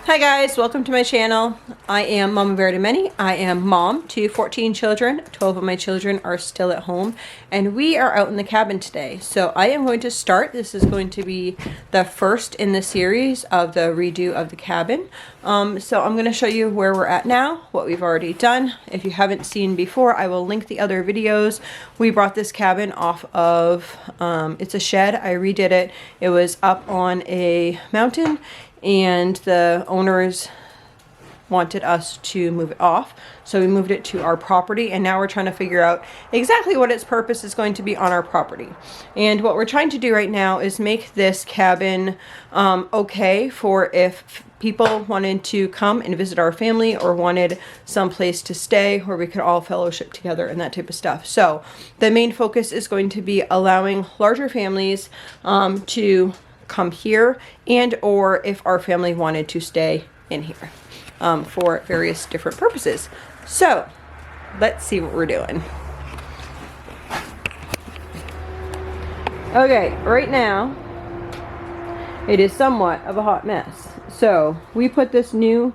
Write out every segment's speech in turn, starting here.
Hi guys, welcome to my channel. I am Mama Bear to Many. I am mom to 14 children. 12 of my children are still at home and we are out in the cabin today. So I am going to start. This is going to be the first in the series of the redo of the cabin. So I'm going to show you where we're at now, what we've already done. If you haven't seen before, I will link the other videos. We brought this cabin off of, it's a shed. I redid it. It was up on a mountain and the owners wanted us to move it off, so we moved it to our property, and now we're trying to figure out exactly what its purpose is going to be on our property. And what we're trying to do right now is make this cabin okay for if people wanted to come and visit our family or wanted some place to stay where we could all fellowship together and that type of stuff. So the main focus is going to be allowing larger families to come here, and or if our family wanted to stay in here for various different purposes. So let's see what we're doing. Okay, right now it is somewhat of a hot mess. So we put the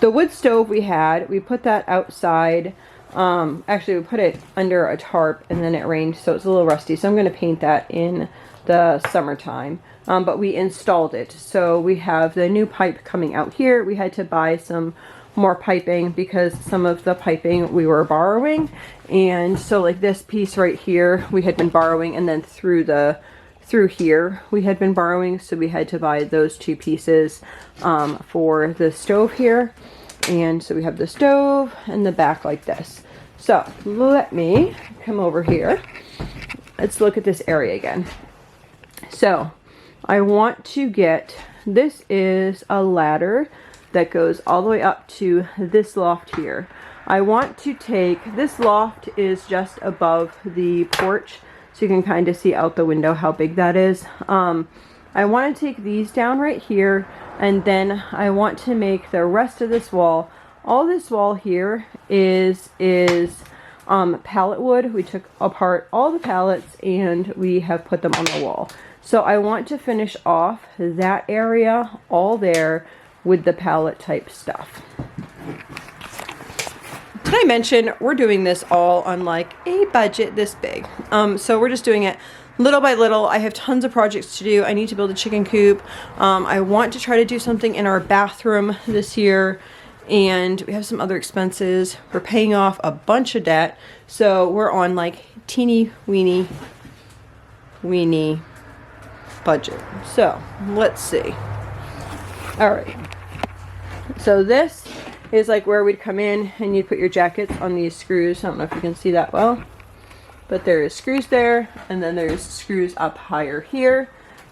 wood stove we put that outside. Actually we put it under a tarp and then it rained, so it's a little rusty, so I'm going to paint that in the summertime. But we installed it, so we have the new pipe coming out here. We had to buy some more piping because some of the piping we were borrowing, and so like this piece right here we had been borrowing, and then through here we had been borrowing, so we had to buy those two pieces for the stove here. And so we have the stove and the back like this. So let me come over here. Let's look at this area again. So I want to get, this is a ladder that goes all the way up to this loft here. I want to take, this loft is just above the porch, so you can kind of see out the window how big that is. I want to take these down right here, and then I want to make the rest of this wall, all this wall here is pallet wood. We took apart all the pallets and we have put them on the wall. So I want to finish off that area all there with the pallet type stuff. Did I mention we're doing this all on like a budget this big? So we're just doing it little by little. I have tons of projects to do. I need to build a chicken coop. I want to try to do something in our bathroom this year, and we have some other expenses. We're paying off a bunch of debt, so we're on like teeny weeny budget. So let's see. All right, so this is like where we'd come in and you'd put your jackets on these screws. I don't know if you can see that well, but there is screws there, and then there's screws up higher here.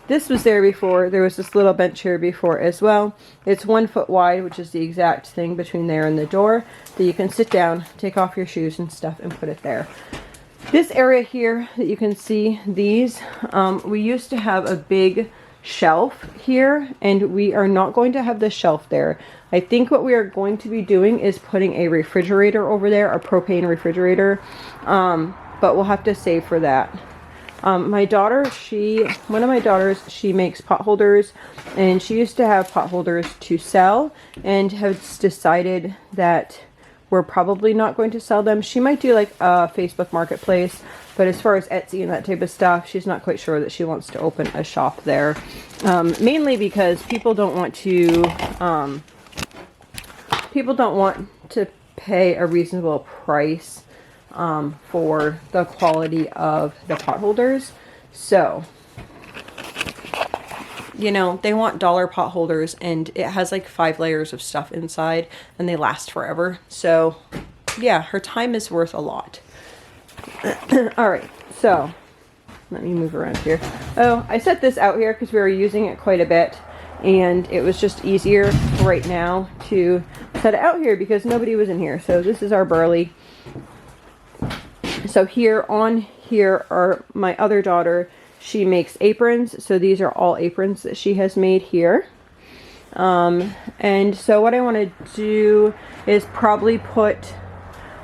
This was there before. There was this little bench here before as well. It's 1 foot wide, which is the exact thing between there and the door, that you can sit down, take off your shoes and stuff, and put it there. This area here that you can see, these, we used to have a big shelf here, and we are not going to have the shelf there. I think what we are going to be doing is putting a refrigerator over there, a propane refrigerator, but we'll have to save for that. My daughter, one of my daughters, she makes pot holders, and she used to have pot holders to sell and has decided that we're probably not going to sell them. She might do like a Facebook marketplace, but as far as Etsy and that type of stuff, she's not quite sure that she wants to open a shop there. Mainly because people don't want to pay a reasonable price for the quality of the pot holders. So, you know, they want dollar pot holders, and it has like 5 layers of stuff inside and they last forever. So yeah, her time is worth a lot. All right, so let me move around here. Oh, I set this out here because we were using it quite a bit, and it was just easier right now to set it out here because nobody was in here. So this is our burley. So here are my other daughter. She makes aprons, so these are all aprons that she has made here. And so what I want to do is probably put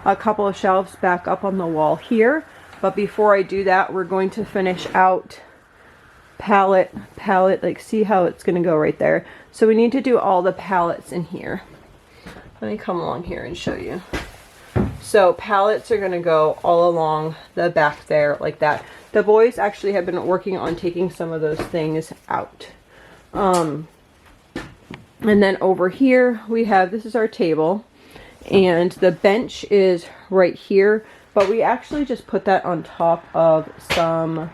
a couple of shelves back up on the wall here. But before I do that, we're going to finish out pallet, like see how it's gonna go right there. So we need to do all the pallets in here. Let me come along here and show you. So pallets are gonna go all along the back there like that. The boys actually have been working on taking some of those things out. And then over here we have, this is our table, and the bench is right here, but we actually just put that on top of some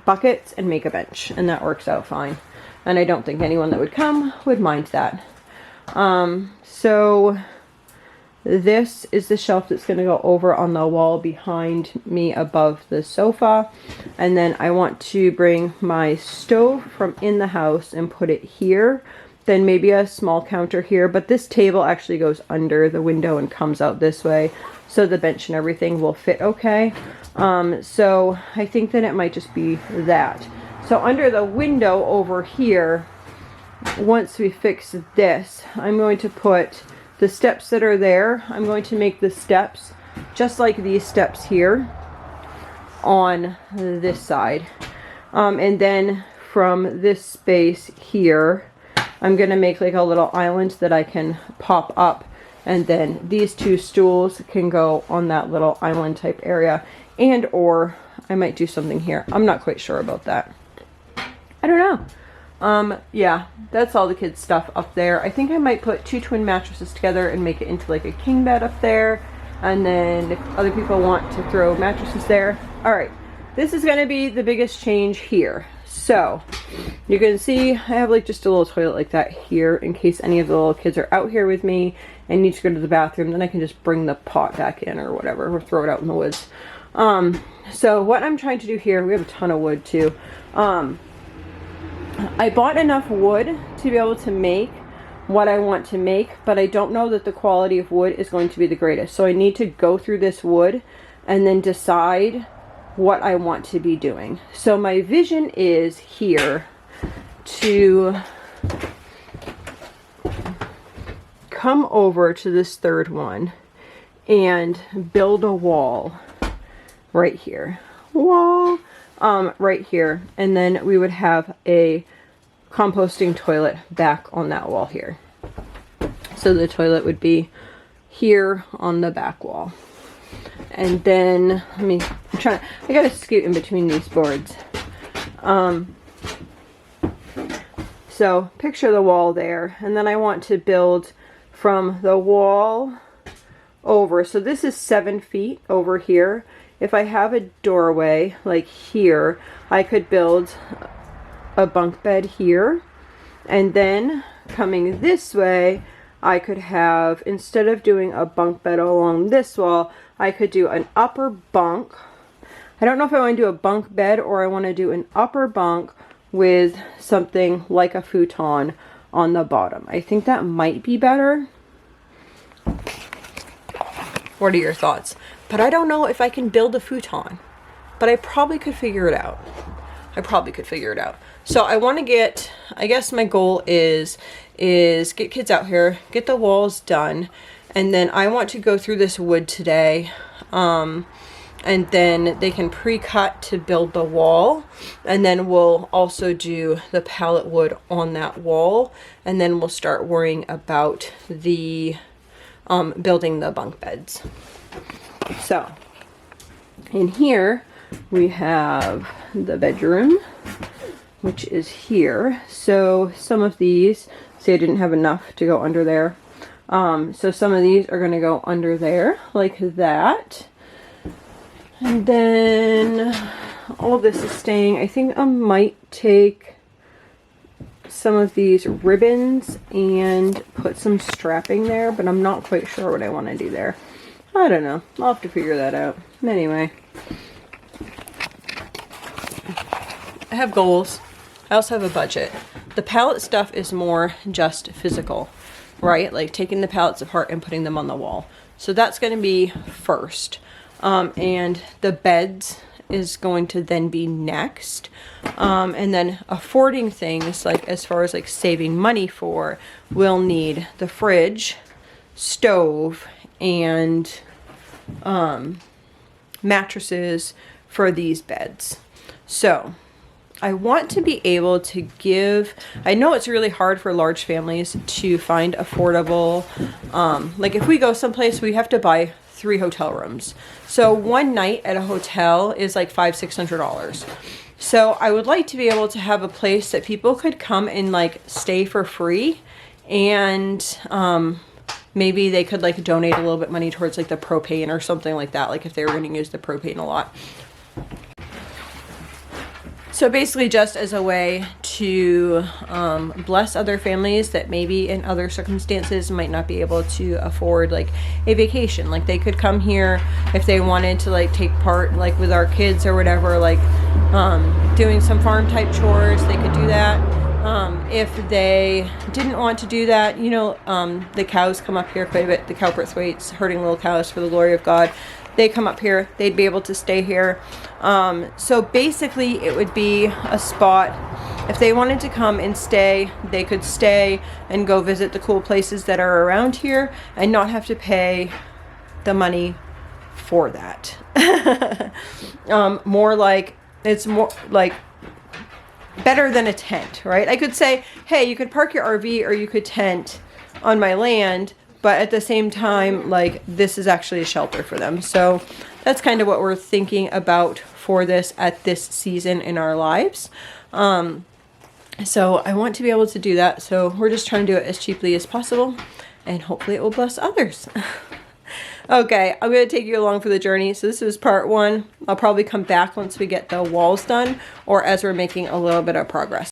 buckets and make a bench, and that works out fine. And I don't think anyone that would come would mind that. So this is the shelf that's going to go over on the wall behind me above the sofa. And then I want to bring my stove from in the house and put it here. Then maybe a small counter here. But this table actually goes under the window and comes out this way. So the bench and everything will fit okay. So I think that it might just be that. So under the window over here, once we fix this, I'm going to put the steps that are there. I'm going to make the steps just like these steps here on this side. And then from this space here, I'm going to make like a little island that I can pop up. And then these two stools can go on that little island type area. And or I might do something here. I'm not quite sure about that. I don't know. Yeah, that's all the kids' stuff up there. I think I might put 2 twin mattresses together and make it into like a king bed up there. And then if other people want to throw mattresses there. All right, this is going to be the biggest change here. So you can see I have like just a little toilet like that here in case any of the little kids are out here with me and need to go to the bathroom. Then I can just bring the pot back in or whatever, or throw it out in the woods. So what I'm trying to do here, we have a ton of wood too. I bought enough wood to be able to make what I want to make, but I don't know that the quality of wood is going to be the greatest. So I need to go through this wood and then decide what I want to be doing. So my vision is here to come over to this third one and build a wall right here. Wall. Right here, and then we would have a composting toilet back on that wall here. So the toilet would be here on the back wall. And then I gotta scoot in between these boards. So picture the wall there, and then I want to build from the wall over. So this is 7 feet over here. If I have a doorway like here, I could build a bunk bed here. And then coming this way, I could have, instead of doing a bunk bed along this wall, I could do an upper bunk. I don't know if I want to do a bunk bed or I want to do an upper bunk with something like a futon on the bottom. I think that might be better. What are your thoughts? But I don't know if I can build a futon. But I probably could figure it out. So I want to get, I guess my goal is get kids out here, get the walls done, and then I want to go through this wood today. And then they can pre-cut to build the wall. And then we'll also do the pallet wood on that wall. And then we'll start worrying about the building the bunk beds. So, in here we have the bedroom, which is here. So some of these, see I didn't have enough to go under there. So some of these are going to go under there, like that. And then all this is staying. I think I might take some of these ribbons and put some strapping there, but I'm not quite sure what I want to do there. I don't know. I'll have to figure that out. Anyway. I have goals. I also have a budget. The pallet stuff is more just physical, right? Like taking the pallets apart and putting them on the wall. So that's going to be first. And the beds is going to then be next. And then affording things, like as far as like saving money for, we'll need the fridge, stove, and mattresses for these beds. So I want to be able to give, I know it's really hard for large families to find affordable, like if we go someplace, we have to buy 3 hotel rooms. So one night at a hotel is like $500-600. So I would like to be able to have a place that people could come and like stay for free, and maybe they could like donate a little bit money towards like the propane or something like that, like if they were going to use the propane a lot. So basically just as a way to bless other families that maybe in other circumstances might not be able to afford like a vacation. Like they could come here if they wanted to like take part like with our kids or whatever, like doing some farm type chores, they could do that. If they didn't want to do that, you know, the cows come up here quite a bit, the Cowperthwaites, herding little cows for the glory of God. They come up here, they'd be able to stay here. So basically it would be a spot, if they wanted to come and stay, they could stay and go visit the cool places that are around here and not have to pay the money for that. More like, it's more like better than a tent, right? I could say, hey, you could park your RV or you could tent on my land, but at the same time, like this is actually a shelter for them. So that's kind of what we're thinking about for this at this season in our lives. So I want to be able to do that. So we're just trying to do it as cheaply as possible, and hopefully it will bless others. Okay, I'm going to take you along for the journey. So this is part 1. I'll probably come back once we get the walls done or as we're making a little bit of progress.